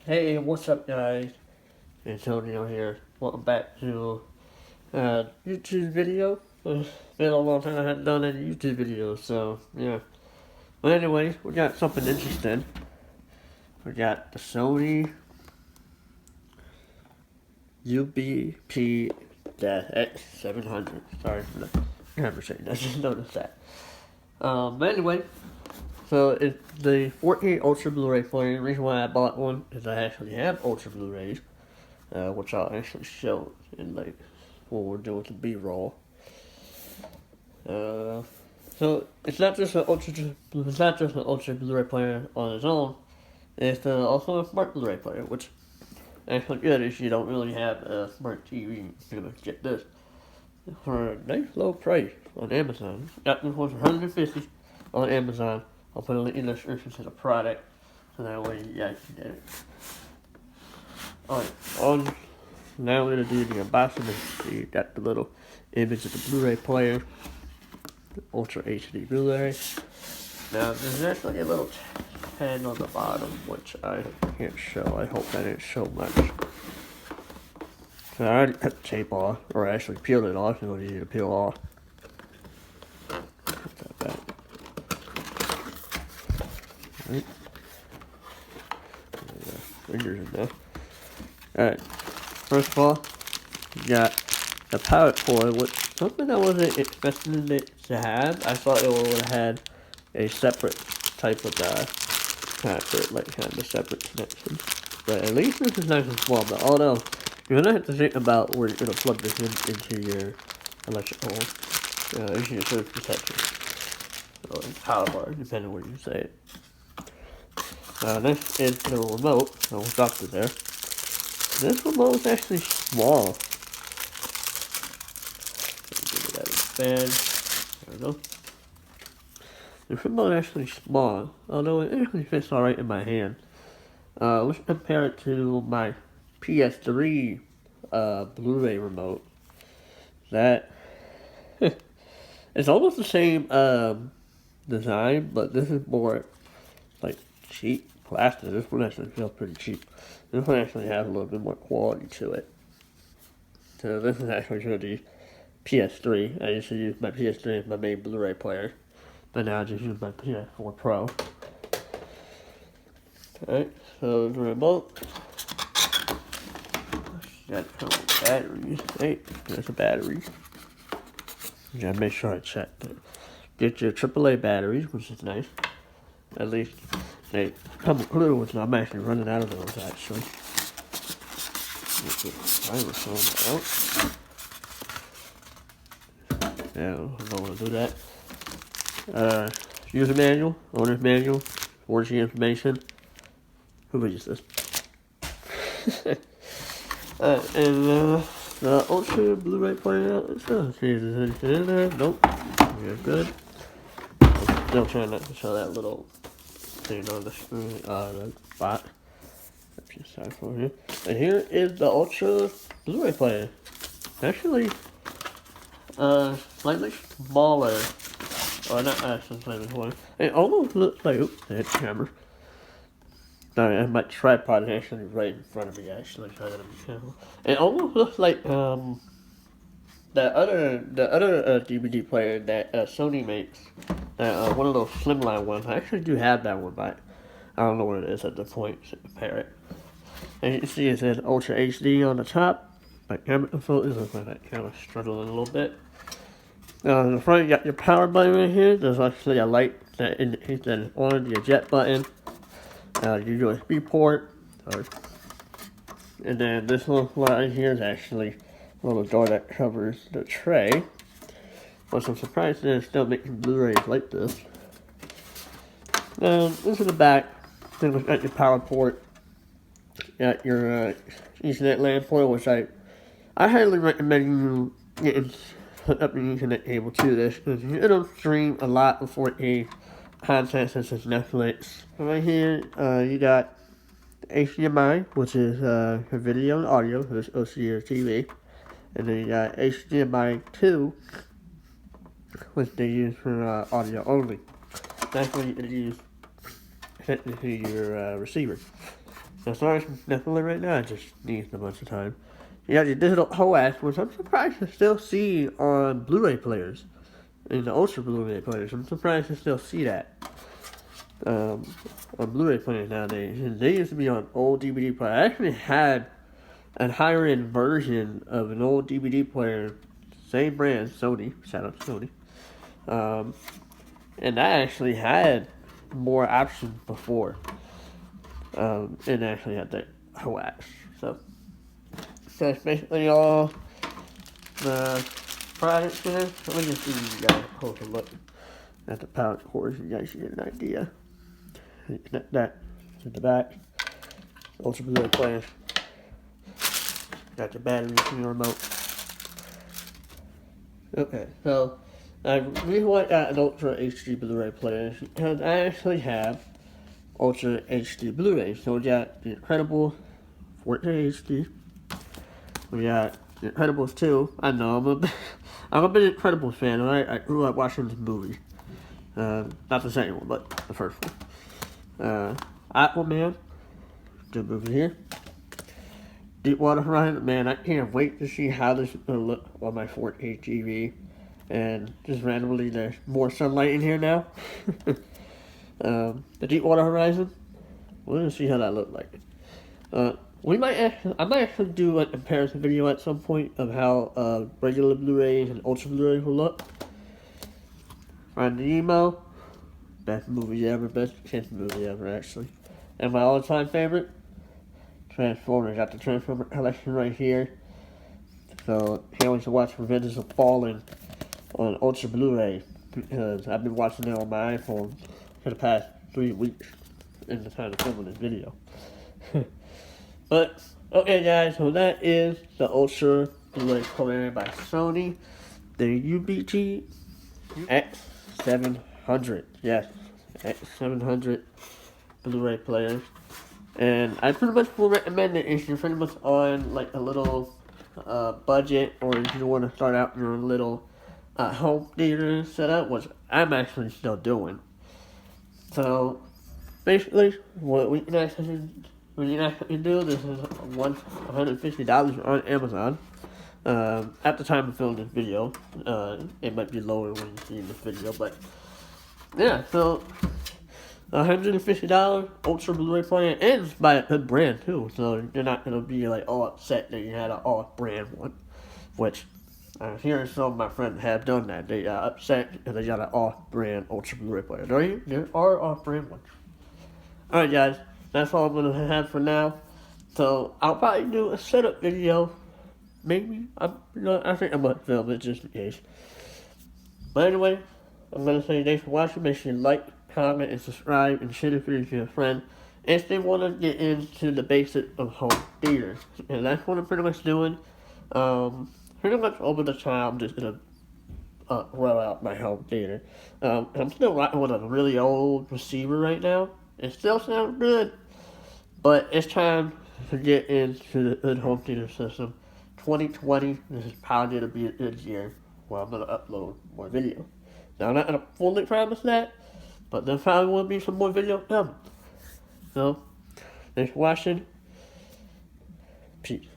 Hey, what's up, guys? Antonio here. Welcome back to YouTube video. It's been a long time I haven't done any YouTube videos, so yeah. But anyway, we got something interesting. We got the Sony UBP-X700. Sorry for the conversation. I just noticed that. But anyway, so it's the 4K Ultra Blu-ray player. The reason why I bought one is I actually have Ultra Blu-rays. Which I'll actually show in like when we're doing the B-roll. So it's not just an Ultra Blu-ray player on its own. It's also a smart Blu-ray player, which actually good if you don't really have a smart TV. You're gonna get this for a nice low price on Amazon. Got this one for $150 on Amazon. I'll put a link in the description to the product, so that way you guys can get it. Alright, now we're going to do the unboxing. You got the little image of the Blu-ray player, the Ultra HD Blu-ray. Now there's actually a little pen on the bottom, which I can't show. I hope I didn't show much. So I already cut the tape off, or actually peeled it off. It's not easy to peel off. Put that back. Right. Fingers in there. Alright, first of all, you got the power cord, which something I wasn't expecting it to have. I thought it would have had a separate type of kind of a separate connection. But at least this is nice and small. But although you're gonna have to think about where you're gonna plug this into your electrical, into your surge protection, or power bar, depending on where you say it. Next is the remote. So we'll stop it there. This remote is actually small. Give it that expand. There we go. The remote is actually small, although it actually fits alright in my hand. Let's compare it to my PS3 Blu-ray remote. That it's almost the same design, but this is more like cheap plastic. This one actually feels pretty cheap. This one actually has a little bit more quality to it. So this is actually for the PS3. I used to use my PS3 as my main Blu-ray player, but now I just use my PS4 Pro. Alright, so the remote. Got a couple batteries. Hey, there's a battery. You gotta make sure I check that. Get your AAA batteries, which is nice. At least they come with glue, which I'm actually running out of those actually. Get the styrofoam out. Yeah, I don't want to do that. User manual, owner's manual, warranty information. Who reads this? And the Ultra Blu-ray player. Let's see if there's anything in there. Nope. We're good. Still trying not to show that little thing on the screen, the spot. And here is the Ultra Blu-ray player. Actually, slightly smaller. Or not actually slightly smaller. It almost looks like, oops, I hit the camera. Sorry, my tripod is actually right in front of me, actually, so I gotta be careful. It almost looks like, the other DVD player that Sony makes, one of those slimline ones. I actually do have that one, but I don't know what it is at the point to compare it. And you can see it says Ultra HD on the top. My camera focus looks like that camera's struggling a little bit. In the front, you got your power button right here. There's actually a light that indicates that it's on, the eject button, your USB port, and then this little line here is actually a little door that covers the tray. But I'm surprised they're still making Blu-rays like this. This is the back. Then we've got your power port. Got your Ethernet LAN port, which I highly recommend you getting hooked up your Ethernet cable to this, because it'll stream a lot of 4K content such as Netflix. Right here, you got HDMI, which is for video and audio, so this goes to your TV. And then you got HDMI 2, which they use for audio only. That's what you use to your receiver. So sorry, definitely right now, I just need a bunch of time. You got your digital OS, which I'm surprised to still see on Blu-ray players. In the Ultra Blu-ray players. I'm surprised to still see that. On Blu-ray players nowadays. And they used to be on old DVD players. I actually had a higher end version of an old DVD player, same brand, Sony, shout out to Sony. And I actually had more options before. And actually had the OS. So that's basically all the products here. Let me just give you guys a closer look at the power cords so you guys can get an idea. Connect that to the back. Ultra Blu-ray player. Got your batteries in your remote. Okay, so I really want an Ultra HD Blu-ray player because I actually have Ultra HD Blu-ray. So we got the Incredible 4K HD. We got the Incredibles 2. I know I'm a big Incredibles fan. Right? I grew up watching this movie. Not the second one, but the first one. Aquaman, good movie here. Deepwater Horizon, man, I can't wait to see how this is gonna look on my 4K TV. And just randomly, there's more sunlight in here now. The Deepwater Horizon, we're gonna see how that looks like. I might actually do a comparison video at some point of how regular Blu-rays and Ultra Blu-rays will look. Finding Nemo, best movie ever, best kids movie ever actually. And my all-time favorite, Transformers. Got the Transformer collection right here. So can't wait to watch Revenge of the Fallen on Ultra Blu-ray because I've been watching it on my iPhone for the past 3 weeks in the time of filming this video. But okay, guys, so that is the Ultra Blu-ray player by Sony, the UBP-X700. Yes, X700 Blu-ray player. And I pretty much will recommend it if you're pretty much on like a little budget, or if you want to start out your little home theater setup, which I'm actually still doing. So basically, what we can actually do, this is $150 on Amazon. At the time of filming this video, it might be lower when you see this video, but yeah, so $150 Ultra Blu-ray player, and it's by a good brand too, so you're not gonna be like all upset that you had an off-brand one, which I'm hearing some of my friends have done that. They are upset because they got an off-brand Ultra Blu-ray player. There are off-brand ones. Alright guys, that's all I'm gonna have for now. So I'll probably do a setup video. Maybe I think I'm gonna film it just in case. But anyway, I'm gonna say thanks for watching. Make sure you like, comment, and subscribe, and share this video to your friend if they want to get into the basics of home theater. And that's what I'm pretty much doing. Pretty much over the time, I'm just gonna roll out my home theater. I'm still rocking with a really old receiver right now. It still sounds good, but it's time to get into the good home theater system. 2020, this is probably gonna be a good year where I'm gonna upload more videos. Now I'm not gonna fully promise that, but there probably will be some more videos coming. So, thanks for watching. Peace.